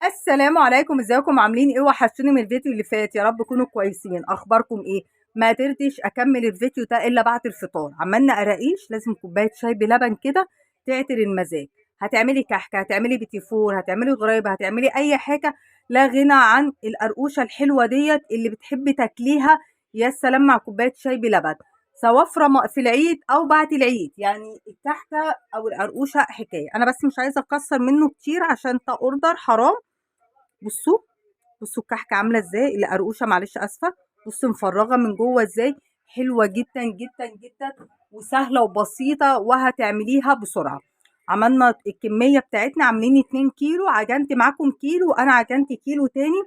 السلام عليكم، ازيكم عاملين ايه؟ وحشتوني من الفيديو اللي فات، يا رب تكونوا كويسين. اخباركم ايه؟ ما قدرتش اكمل الفيديو ده الا بعد الفطار. عملنا قراقيش، لازم كوبايه شاي بلبن كده تعطر المزاج. هتعملي كحكه، هتعملي بيتي فور، هتعملي غرايبه، هتعملي اي حاجه، لا غنى عن القرقوشه الحلوه ديت اللي بتحبي تاكليها. يا سلام مع كوبايه شاي بلبن، سواء في العيد او بعد العيد. يعني الكحكه او القرقوشه حكايه. انا بس مش عايزه اكسر منه كتير عشان تا اوردر حرام. بصوا، بصوا الكحكه عامله ازاي، القرقوشه معلش اسفه. بصوا مفرغه من جوه ازاي، حلوه جدا جدا جدا، وسهله وبسيطه وهتعمليها بسرعه. عملنا الكميه بتاعتنا، عاملين 2 كيلو، عجنت معاكم كيلو، انا عجنت كيلو تاني.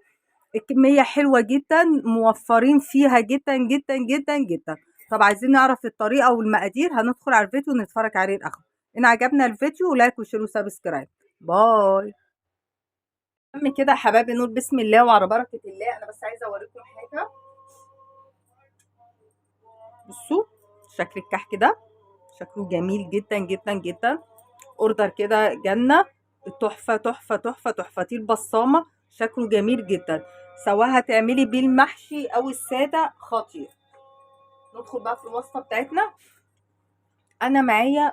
الكميه حلوه جدا، موفرين فيها جدا جدا جدا جدا. طب عايزين نعرف الطريقه والمقادير، هندخل على الفيديو ونتفرج عليه الاخر. ان عجبنا الفيديو لايك وشير وسبسكرايب. باي. تم كده يا حبايبي، نقول بسم الله وعلى بركة الله. أنا بس عايزة أوريكم حاجة. بصوا شكل الكحك ده، شكله جميل جدا جدا جدا. أوردر كده جنة، تحفة تحفة تحفة تحفة. دي البصامة، شكله جميل جدا، سواء هتعملي بيه المحشي أو السادة خطير. ندخل بقى في الوصفة بتاعتنا. أنا معايا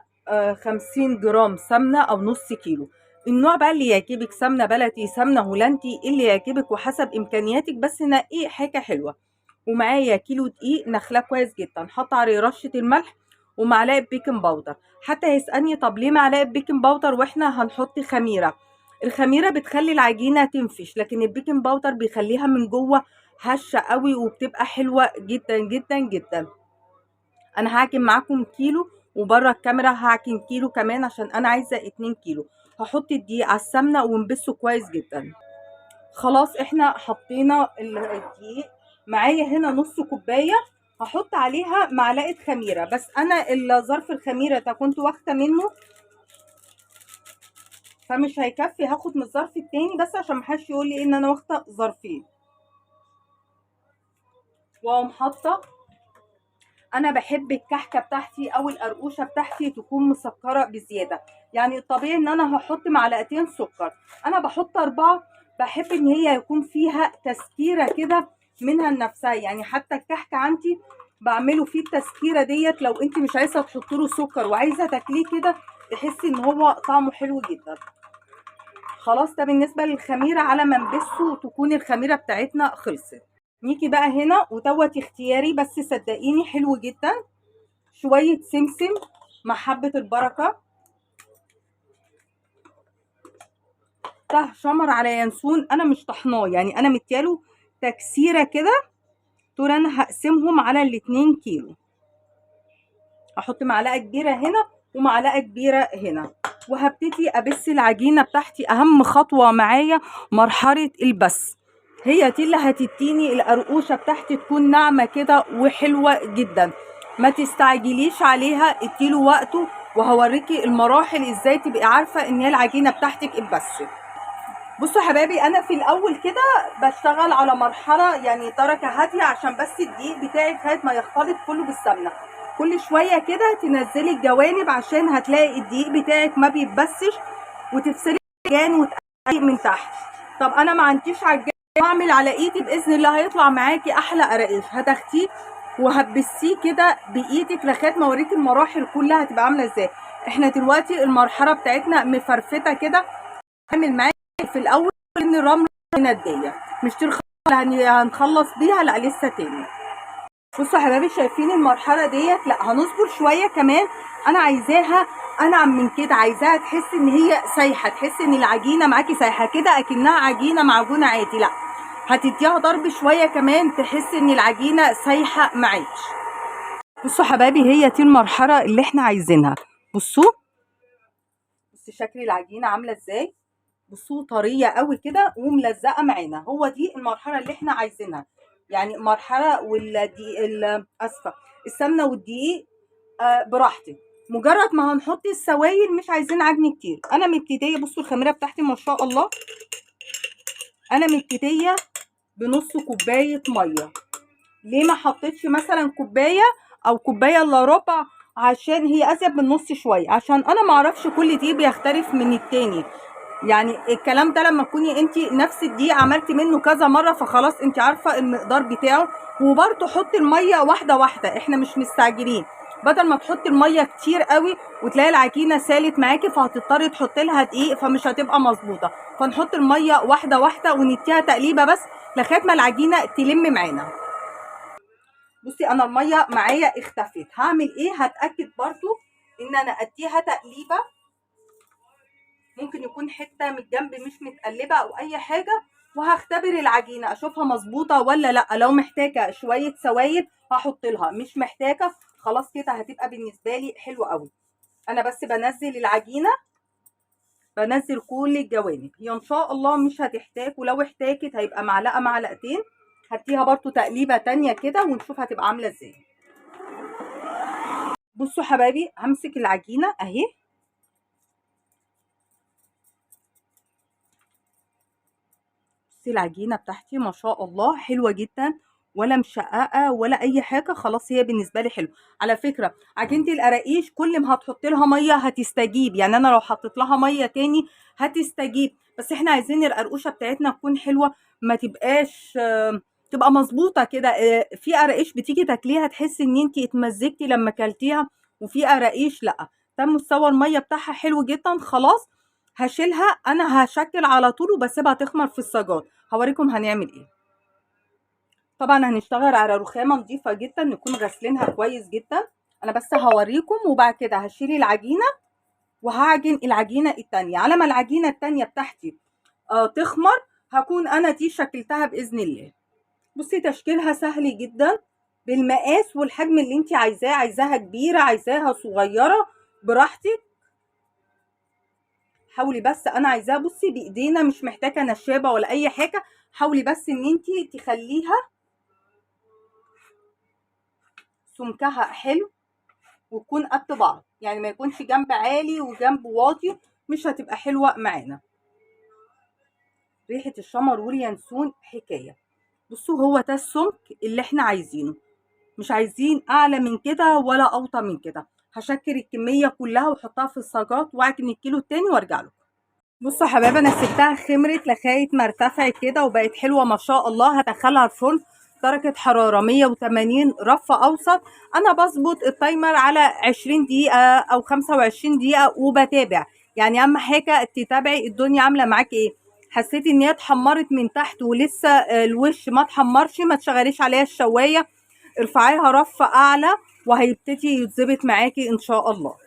50 جرام سمنة أو نص كيلو. النوع بقى اللي يعجبك، سمنة بلدي، سمنة هولندي، اللي يعجبك وحسب إمكانياتك، بس نقي حاجة حلوة. ومعايا كيلو دقيق نخلاه كويس جدا، حط عليه رشة الملح ومعلقة بيكنج باودر. حتى هيسألني طب ليه معلقة بيكنج باودر واحنا هنحط خميرة؟ الخميرة بتخلي العجينة تنفش، لكن البيكنج باودر بيخليها من جوه هشة قوي وبتبقى حلوة جدا جدا جدا. انا هعجن معاكم كيلو، وبره الكاميرا هعجن كيلو كمان عشان انا عايزة 2 كيلو. هحط الدقيق على السمنة ونبسه كويس جدا. خلاص احنا حطينا الدقيق. معايا هنا نص كوبايه، هحط عليها معلقه خميره. بس انا الظرف الخميره ده كنت واخده منه، فمش هيكفي، هاخد من الظرف التاني بس عشان محدش يقول لي ان انا واخده ظرفين. واقوم حاطه. انا بحب الكحكه بتاعتي او القرقوشه بتاعتي تكون مسكره بزياده. يعني الطبيعي ان انا هحط معلقتين سكر، انا بحط 4. بحب ان هي يكون فيها تسكيره كده منها لنفسها. يعني حتى الكحكه عندي بعمله فيه التسكيره ديت، لو انت مش عايزه تحط له سكر وعايزه تاكليه كده تحسي ان هو طعمه حلو جدا. خلاص ده بالنسبه للخميره، على ما نبسه تكون الخميره بتاعتنا خلصت. نيجي بقى هنا ودوت اختياري، بس صدقيني حلو جدا. شوية سمسم مع حبة البركة، ده شمر على ينسون. انا مش طحناه، يعني انا مدياله تكسيرة كده. دول انا هقسمهم على ال2 كيلو. هحط معلقة كبيرة هنا ومعلقة كبيرة هنا، وهبتدي ابس العجينة بتاعتي. اهم خطوة معايا مرحلة البس، هي دي اللي هتديني القرقوشة بتاعتي تكون ناعمة كده وحلوة جدا. ما تستعجليش عليها، اديله وقته، وهوريكي المراحل ازاي تبقي عارفة ان هي العجينة بتاعتك اتبست. بصوا يا حبايبي، انا في الاول كده بشتغل على مرحله يعني درجه هاديه، عشان بس الدقيق بتاعي لغايه ما يختلط كله بالسمنه. كل شويه كده تنزلي الجوانب عشان هتلاقي الدقيق بتاعك ما بيتبسش، وتفصلي العجان وتقلي من تحت. طب انا ما عنديش عجان، اعمل على ايدي، باذن الله هيطلع معاكي احلى قراقيش. هتاخديه وهتبسيه كده بايدك لغايه ما اوريكي المراحل كلها هتبقى عامله ازاي. احنا دلوقتي المرحله بتاعتنا مفرفته كده. هعمل معاكي في الاول ان الرمله نديه، مش ترخص اللي هنخلص بيها، لا لسه تاني. بصوا يا حبايبي، شايفين المرحله ديت؟ لا هنصبر شويه كمان. انا عايزاها انعم من كده، عايزاها تحس ان هي سايحه، تحس ان العجينه معاكي سايحه كده اكنها عجينه معجونه عادي. لا، هتديها ضرب شويه كمان تحس ان العجينه سايحه معاكي. بصوا يا حبايبي، هي دي المرحله اللي احنا عايزينها. بصوا، بصوا شكل العجينه عامله ازاي. بصوا طريه قوي كده وملزقه معانا، هو دي المرحله اللي احنا عايزينها. يعني مرحله والدقيق، اسفه، السمنه والدقيق براحتك. مجرد ما هنحط السوائل، مش عايزين عجن كتير. انا مبتديه، بصوا الخميره بتاعتي ما شاء الله، انا مبتديه بنص كوبايه ميه. ليه ما حطيتش مثلا كوبايه او كوبايه الا ربع؟ عشان هي ازيد من نص شويه، عشان انا ما اعرفش كل دي بيختلف من التاني. يعني الكلام ده لما تكوني انت نفس الدقيق عملتي منه كذا مره، فخلاص انت عارفه المقدار بتاعه. وبرده حطي الميه واحده واحده، احنا مش مستعجلين. بدل ما تحطي الميه كتير قوي وتلاقي العجينه سالت معاكي، فهتضطري تحطي لها دقيق فمش هتبقى مظبوطه. فنحط الميه واحده واحده ونديها تقليبه بس لغايه ما العجينه تلم معانا. بصي انا الميه معايا اختفت، هعمل ايه؟ هتاكد برده ان انا اديها تقليبه. ممكن يكون حته من الجنب مش متقلبه او اي حاجه، وهختبر العجينه اشوفها مظبوطه ولا لا. لو محتاجه شويه سوائل هحط لها، مش محتاجه خلاص كده هتبقى بالنسبه لي حلوه قوي. انا بس بنزل العجينه، بنزل كل الجوانب. هي ان شاء الله مش هتحتاج، ولو احتاجت هيبقى معلقه معلقتين. هديها برضو تقليبه تانية كده ونشوف هتبقى عامله ازاي. بصوا حبايبي، همسك العجينه اهي. بصي العجينه بتاعتي ما شاء الله حلوه جدا، ولا مشققه ولا اي حاجه. خلاص هي بالنسبه لي حلوه. على فكره عجينه القراقيش كل ما هتحط لها ميه هتستجيب، يعني انا لو حطيت لها ميه تاني هتستجيب. بس احنا عايزين القرقوشه بتاعتنا تكون حلوه، ما تبقاش تبقى مظبوطه كده. في قراقيش بتيجي تاكليها تحسي ان انت اتمزجتي لما كلتيها، وفي قراقيش لا. ده مستوى الميه بتاعها حلو جدا. خلاص هشيلها، انا هشكل على طول وبسيبها تخمر في الصاجات. هوريكم هنعمل ايه. طبعا هنشتغل على رخامه نظيفه جدا نكون غاسلينها كويس جدا. انا بس هوريكم وبعد كده هشيل العجينه وهعجن العجينه التانية. على ما العجينه التانية بتاعتي تخمر هكون انا دي شكلتها باذن الله. بصي تشكيلها سهل جدا بالمقاس والحجم اللي انت عايزاه. عايزاها كبيره، عايزاها صغيره، براحتك. حاولي بس، انا عايزاها بصي بايدينا، مش محتاجه نشابه ولا اي حاجه. حاولي بس ان انت تخليها سمكها حلو وتكون قد بعض، يعني ما يكونش جنب عالي وجنب واطي، مش هتبقى حلوه معانا. ريحه الشمر واليانسون حكايه. بصوا هو ده السمك اللي احنا عايزينه، مش عايزين اعلى من كده ولا اوطى من كده. هشكل الكميه كلها واحطها في الصاجات واعجن الكيلو التاني وارجع لكم. بصوا يا حبايبي، انا سبتها خمرت لغايه ما ارتفعت كده وبقت حلوه ما شاء الله. هدخلها الفرن درجه حراره 180 رف اوسط. انا بظبط التايمر على 20 دقيقه او 25 دقيقه وبتابع. يعني اهم حاجه تتابعي الدنيا عامله معاكي ايه. حسيتي ان هي اتحمرت من تحت ولسه الوش ما اتحمرش، ما تشغليش عليها الشوايه، ارفعيها رف اعلى وهيبتدي يتظبط معاكي ان شاء الله.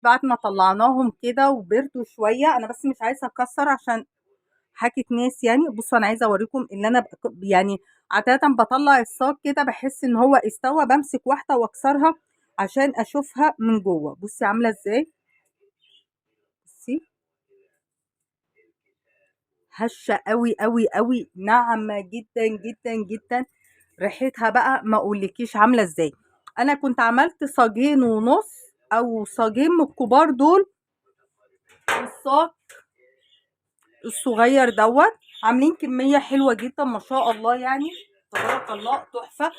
بعد ما طلعناهم كده وبردوا شويه، انا بس مش عايزه اكسر عشان حكت ناس يعني. بصوا انا عايزه اوريكم ان انا يعني عاده بطلع الصاج كده بحس ان هو استوى، بمسك واحده واكسرها عشان اشوفها من جوه. بصي عامله ازاي، بصي هشه قوي قوي قوي، ناعمه جدا جدا جدا. ريحتها بقى ما اقولكيش عامله ازاي. انا كنت عملت صاجين ونص او صاجين من الكبار دول، الصاج الصغير دوت. عاملين كمية حلوة جدا ما شاء الله، يعني تبارك الله تحفة.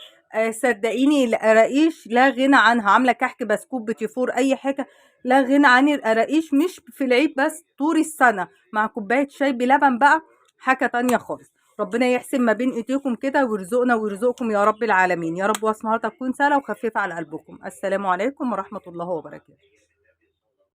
صدقيني القراقيش لا غنى عنها. عاملة كحك بسكوت بتيفور اي حاجة، لا غنى عن القراقيش. مش في العيد بس، طول السنة مع كوباية شاي بلبن بقى حاجة تانية خالص. ربنا يحسن ما بين ايديكم كده ويرزقنا ويرزقكم يا رب العالمين. يا رب واسمها تكون سهلة وخفيفة على قلبكم. السلام عليكم ورحمة الله وبركاته.